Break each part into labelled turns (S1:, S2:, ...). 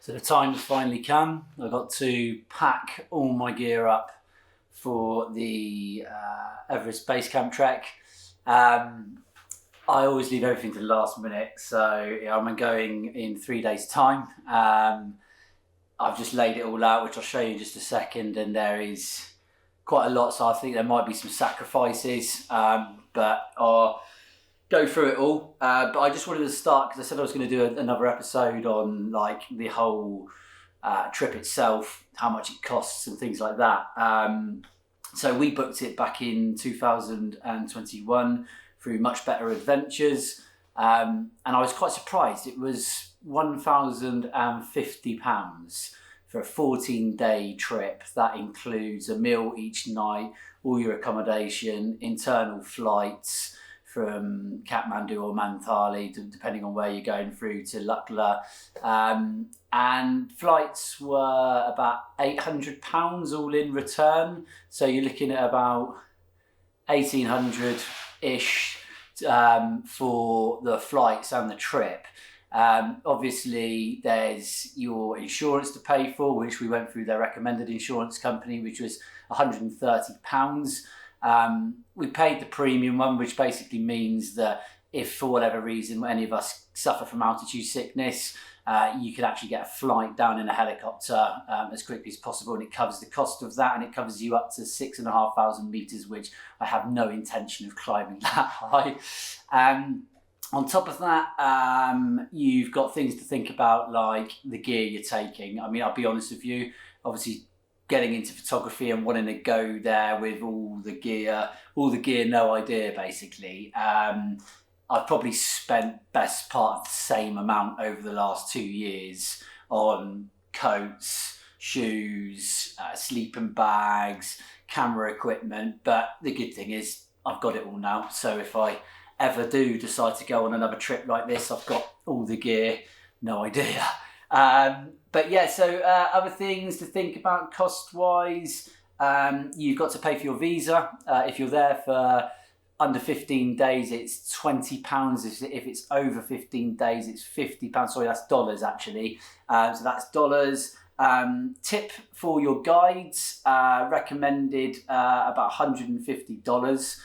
S1: So the time's finally come. I got to pack all my gear up for the Everest Basecamp trek. I always leave everything to the last minute, so I'm going in 3 days' time. I've just laid it all out, which I'll show you in just a second, and there is quite a lot, so I think there might be some sacrifices, but I'll go through it all. But I just wanted to start, because I said I was going to do another episode on like the whole trip itself, how much it costs and things like that. So we booked it back in 2021 through Much Better Adventures, and I was quite surprised. It was £1,050 for a 14-day trip. That includes a meal each night, all your accommodation, internal flights from Kathmandu or Manthali, depending on where you're going through, to Lukla. And flights were about £800 all in return. So you're looking at about 1,800-ish for the flights and the trip. Obviously, there's your insurance to pay for, which we went through their recommended insurance company, which was £130. We paid the premium one, which basically means that if for whatever reason any of us suffer from altitude sickness, you can actually get a flight down in a helicopter as quickly as possible, and it covers the cost of that, and it covers you up to 6,500 meters, which I have no intention of climbing that high. On top of that, you've got things to think about, like the gear you're taking. I mean, I'll be honest with you, obviously getting into photography and wanting to go there with all the gear, no idea, basically. I've probably spent best part of the same amount over the last 2 years on coats, shoes, sleeping bags, camera equipment. But the good thing is I've got it all now. So if I ever do decide to go on another trip like this, I've got all the gear, no idea. But yeah, so other things to think about cost-wise, you've got to pay for your visa. If you're there for under 15 days, it's £20. If it's over 15 days, it's £50. Sorry, that's dollars actually. So that's dollars. Tip for your guides, recommended about $150.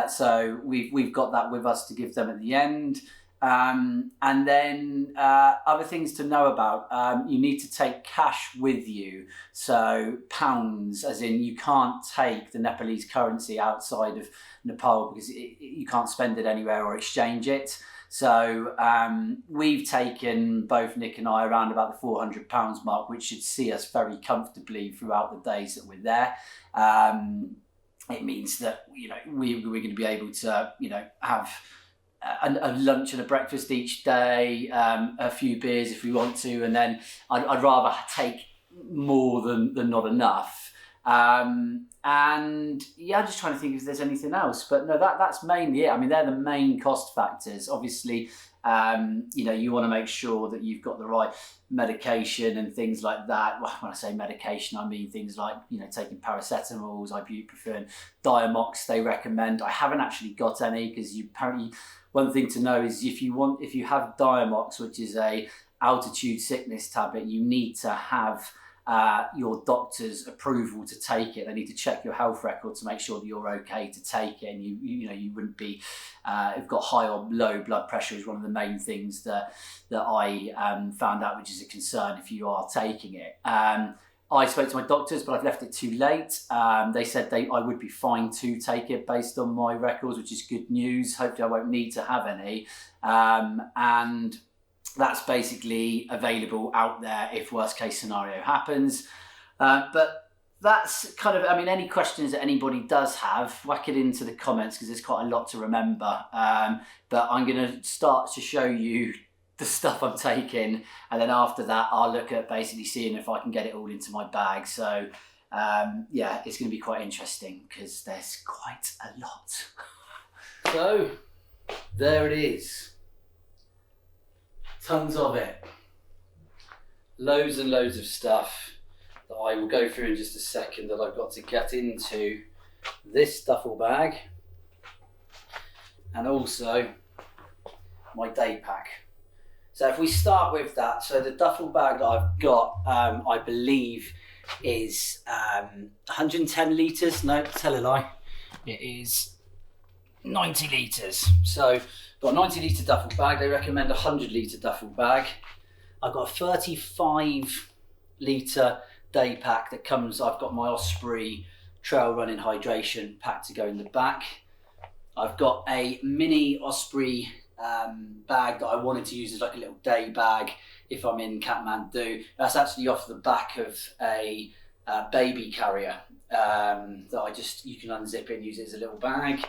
S1: So we've got that with us to give them at the end. And then other things to know about, you need to take cash with you. So pounds, as in you can't take the Nepalese currency outside of Nepal because you can't spend it anywhere or exchange it. So we've taken, both Nick and I, around about the £400 mark, which should see us very comfortably throughout the days that we're there. It means that we're going to be able to have a lunch and a breakfast each day, a few beers if we want to, and then I'd rather take more than not enough. And yeah, I'm just trying to think if there's anything else, but no, that's mainly it. I mean, they're the main cost factors. Obviously, you want to make sure that you've got the right medication and things like that. Well, when I say medication, I mean things like taking paracetamols, ibuprofen, Diamox they recommend. I haven't actually got any, because apparently one thing to know is if you have Diamox, which is a altitude sickness tablet, you need to have your doctor's approval to take it. They need to check your health record to make sure that you're okay to take it, and you wouldn't be you've got high or low blood pressure is one of the main things that I found out, which is a concern if you are taking it. I spoke to my doctors, but I've left it too late. They said I would be fine to take it based on my records, which is good news. Hopefully I won't need to have any. And that's basically available out there if worst case scenario happens. But that's kind of, any questions that anybody does have, whack it into the comments, because there's quite a lot to remember. But I'm going to start to show you the stuff I'm taking, and then after that I'll look at basically seeing if I can get it all into my bag. So yeah, it's going to be quite interesting because there's quite a lot. So there it is, tons of it, loads and loads of stuff that I will go through in just a second, that I've got to get into this duffel bag, and also my day pack. So if we start with that, so the duffel bag that I've got, I believe is 110 litres. No, tell a lie. It is 90 litres. So got a 90 litre duffel bag. They recommend a 100 litre duffel bag. I've got a 35 litre day pack that comes, I've got my Osprey trail running hydration pack to go in the back. I've got a mini Osprey bag that I wanted to use as like a little day bag if I'm in Kathmandu. That's actually off the back of a baby carrier that you can unzip it and use it as a little bag.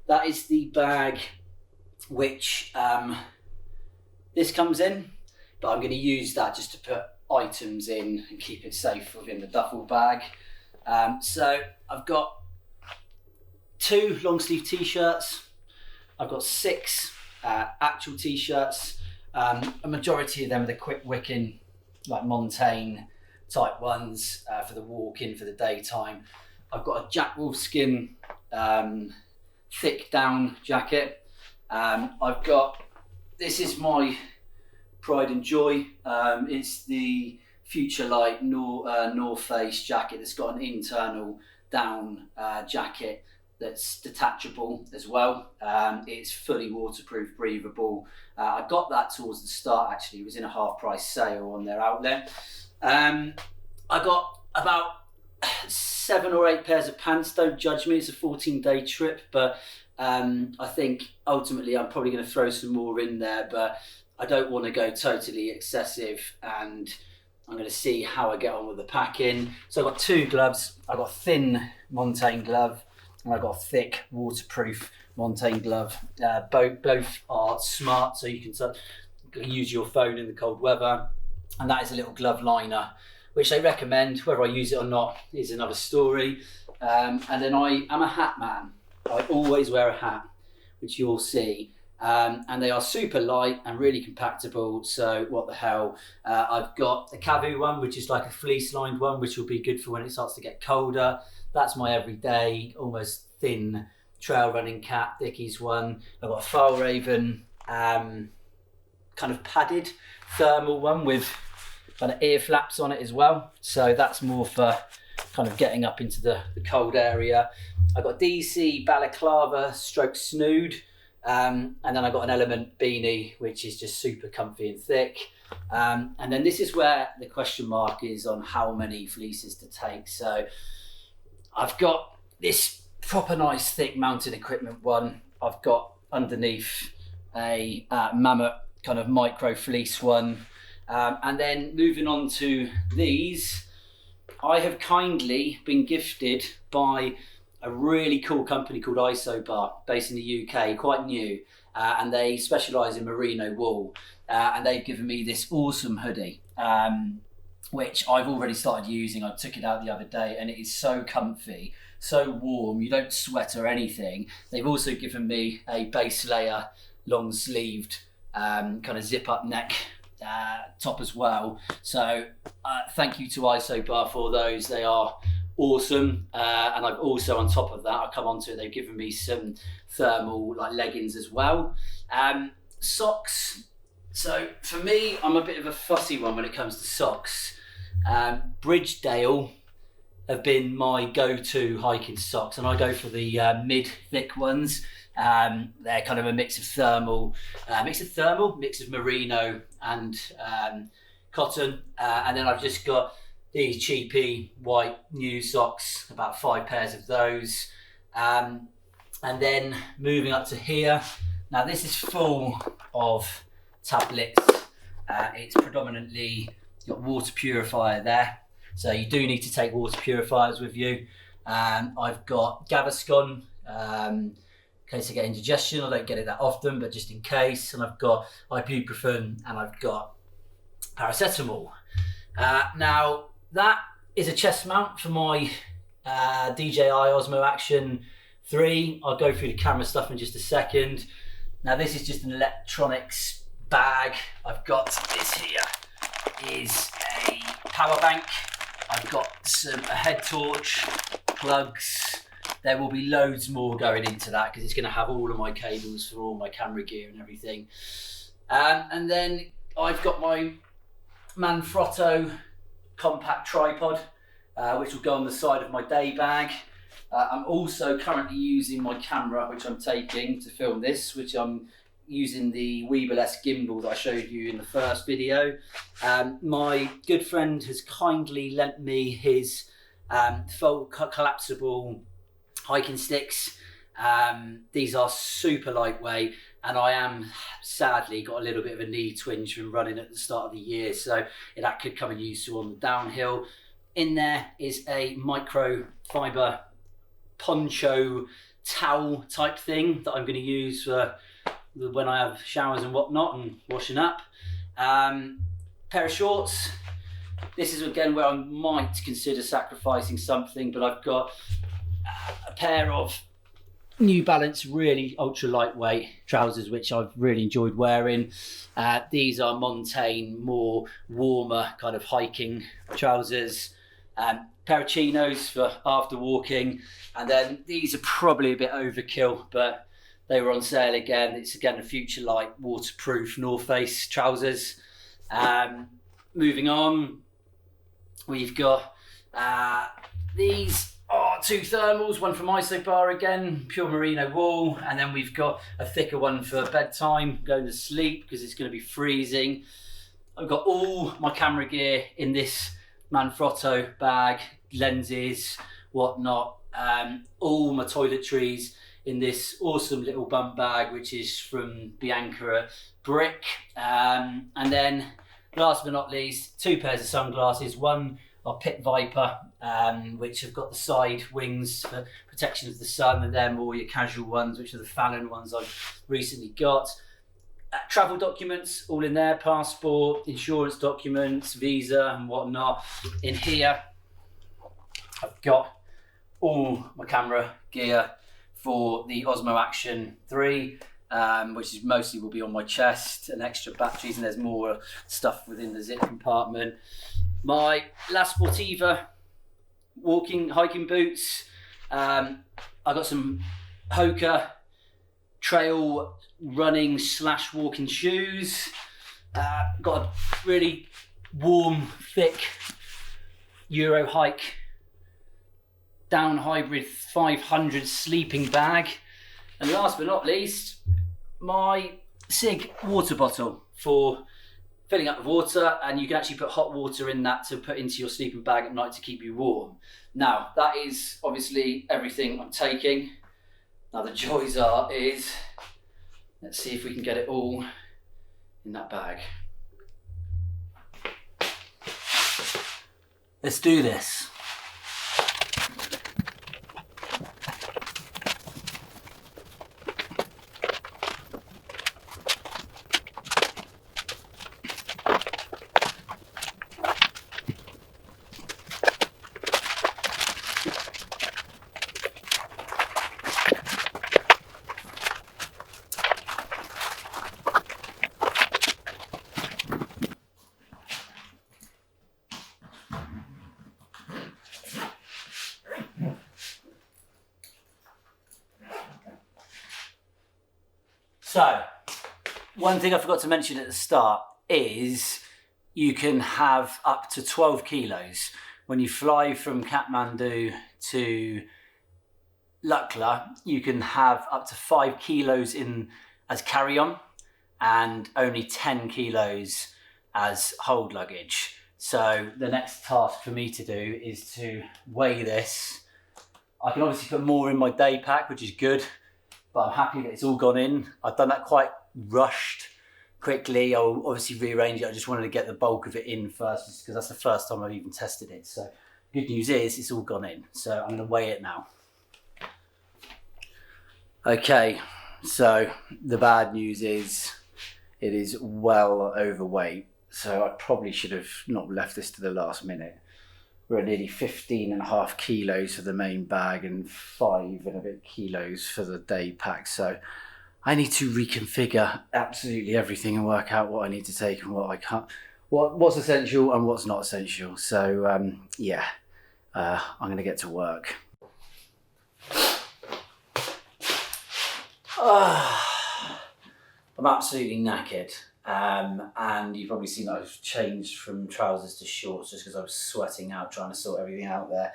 S1: That is the bag which this comes in, but I'm going to use that just to put items in and keep it safe within the duffel bag. So I've got 2 long sleeve t-shirts. I've got 6 actual t-shirts. A majority of them are the quick wicking, like montane type ones for the walk in for the daytime. I've got a Jack Wolfskin thick down jacket. I've got, this is my pride and joy. It's the Future Light North Face jacket that's got an internal down jacket that's detachable as well. It's fully waterproof, breathable. I got that towards the start actually. It was in a half price sale on their outlet. I got about 7 or 8 pairs of pants. Don't judge me, it's a 14-day trip, but I think ultimately I'm probably going to throw some more in there, but I don't want to go totally excessive, and I'm going to see how I get on with the packing. So I've got 2 gloves. I've got a thin montane glove and I've got a thick waterproof montane glove. Both are smart, so you can use your phone in the cold weather. And that is a little glove liner, which they recommend. Whether I use it or not is another story. And then I am a hat man. I always wear a hat, which you'll see. And they are super light and really compactable, so what the hell. I've got a Cavu one, which is like a fleece lined one, which will be good for when it starts to get colder. That's my everyday, almost thin trail running cap, Dickies one. I've got a Fjällräven kind of padded thermal one with kind of ear flaps on it as well, so that's more for kind of getting up into the cold area. I've got DC balaclava stroke snood. And then I got an Element beanie, which is just super comfy and thick. And then this is where the question mark is on how many fleeces to take. So I've got this proper nice thick mounted equipment one. I've got underneath a Mammoth kind of micro fleece one. And then moving on to these, I have kindly been gifted by a really cool company called Isobar, based in the UK, quite new, and they specialise in merino wool, and they've given me this awesome hoodie, which I've already started using. I took it out the other day and it is so comfy, so warm, you don't sweat or anything. They've also given me a base layer, long sleeved, kind of zip up neck top as well. So thank you to Isobar for those, they are awesome. And I've also, on top of that, I'll come on to it, they've given me some thermal like leggings as well. Socks, so for me, I'm a bit of a fussy one when it comes to socks. Bridgedale have been my go-to hiking socks, and I go for the mid-thick ones. They're kind of a mix of thermal, mix of merino and cotton, and then I've just got these cheapy white new socks, about 5 pairs of those. And then moving up to here, now this is full of tablets. It's predominantly got water purifier there, so you do need to take water purifiers with you. I've got Gaviscon, in case I get indigestion. I don't get it that often, but just in case. And I've got ibuprofen and I've got paracetamol. Now that is a chest mount for my DJI Osmo Action 3. I'll go through the camera stuff in just a second. Now this is just an electronics bag. I've got this here is a power bank. I've got a head torch, plugs. There will be loads more going into that because it's going to have all of my cables for all my camera gear and everything. And then I've got my Manfrotto compact tripod, which will go on the side of my day bag. I'm also currently using my camera, which I'm taking to film this, which I'm using the Weeble gimbal that I showed you in the first video. My good friend has kindly lent me his full collapsible hiking sticks. These are super lightweight, and I am sadly got a little bit of a knee twinge from running at the start of the year, so that could come in useful on the downhill. In there is a microfiber poncho towel type thing that I'm going to use for when I have showers and whatnot and washing up. Pair of shorts. This is again where I might consider sacrificing something, but I've got a pair of New Balance really ultra lightweight trousers, which I've really enjoyed wearing. These are Montane, more warmer kind of hiking trousers. Pair of chinos for after walking, and then these are probably a bit overkill, but they were on sale again. It's again a Future Light waterproof North Face trousers. Moving on, we've got these are two thermals, one from Isobar again, pure merino wool, and then we've got a thicker one for bedtime, going to sleep because it's going to be freezing. I've got all my camera gear in this Manfrotto bag, lenses, whatnot, all my toiletries in this awesome little bum bag, which is from Bianca Brick. And then last but not least, two pairs of sunglasses. One are Pit Viper, which have got the side wings for protection of the sun, and they're more your casual ones, which are the Fallon ones I've recently got. Travel documents all in there, passport, insurance documents, visa and whatnot. In here I've got all my camera gear for the Osmo Action 3, which is mostly will be on my chest, and extra batteries, and there's more stuff within the zip compartment. My La Sportiva hiking boots. I got some Hoka trail running / walking shoes. Got a really warm, thick Euro hike down hybrid 500 sleeping bag. And last but not least, my SIG water bottle for filling up with water, and you can actually put hot water in that to put into your sleeping bag at night to keep you warm. Now, that is obviously everything I'm taking. Now the joys is, let's see if we can get it all in that bag. Let's do this. So, one thing I forgot to mention at the start is you can have up to 12 kilos. When you fly from Kathmandu to Lukla, you can have up to 5 kilos in as carry-on and only 10 kilos as hold luggage. So the next task for me to do is to weigh this. I can obviously put more in my day pack, which is good, but I'm happy that it's all gone in. I've done that quite rushed, quickly. I'll obviously rearrange it. I just wanted to get the bulk of it in first, because that's the first time I've even tested it. So good news is it's all gone in. So I'm going to weigh it now. Okay, so the bad news is it is well overweight. So I probably should have not left this to the last minute. We're at nearly 15.5 kilos for the main bag and 5 and a bit kilos for the day pack. So I need to reconfigure absolutely everything and work out what I need to take and what I can't, what's essential and what's not essential. So yeah, I'm going to get to work. I'm absolutely knackered. And you've probably seen that I've changed from trousers to shorts just because I was sweating out trying to sort everything out there.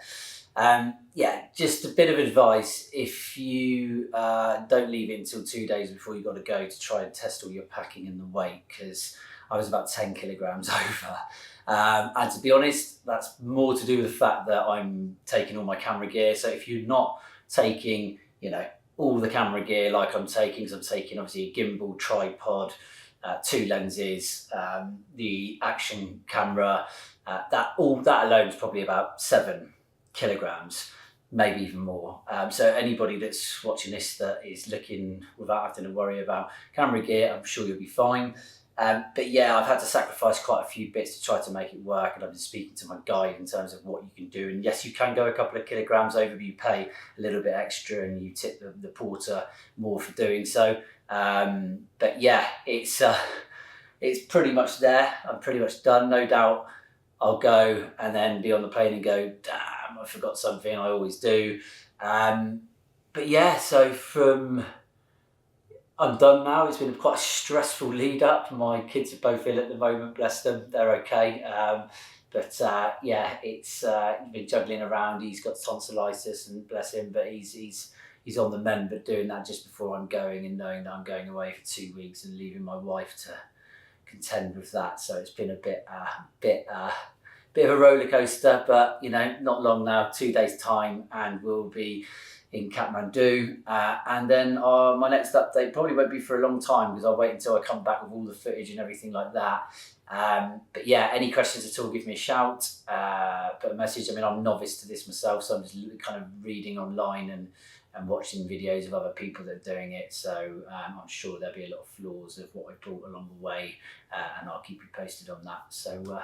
S1: Yeah, just a bit of advice. If you don't leave it until 2 days before you've got to go to try and test all your packing and the weight, because I was about 10 kilograms over. And to be honest, that's more to do with the fact that I'm taking all my camera gear. So if you're not taking, all the camera gear like I'm taking, because I'm taking obviously a gimbal, tripod, 2 lenses, the action camera, that alone is probably about 7 kilograms, maybe even more. So anybody that's watching this that is looking without having to worry about camera gear, I'm sure you'll be fine. But yeah, I've had to sacrifice quite a few bits to try to make it work, and I've been speaking to my guide in terms of what you can do. And yes, you can go a couple of kilograms over, but you pay a little bit extra and you tip the porter more for doing so. But yeah, it's pretty much there. I'm pretty much done. No doubt I'll go and then be on the plane and go, damn, I forgot something. I always do. But yeah, so I'm done now. It's been quite a stressful lead up. My kids are both ill at the moment, bless them. They're okay. But yeah, it's been juggling around. He's got tonsillitis, and bless him, but he's on the mend. But doing that just before I'm going, and knowing that I'm going away for 2 weeks and leaving my wife to contend with that. So it's been a bit of a roller coaster, but not long now, 2 days time, and we'll be in Kathmandu, and then my next update probably won't be for a long time, because I'll wait until I come back with all the footage and everything like that. But yeah, any questions at all, give me a shout, put a message. I mean, I'm novice to this myself, so I'm just kind of reading online and watching videos of other people that are doing it, so I'm sure there'll be a lot of flaws of what I brought along the way, and I'll keep you posted on that. So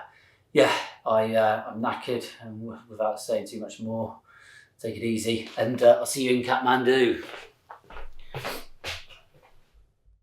S1: yeah, I'm knackered, and without saying too much more, take it easy, and I'll see you in Kathmandu.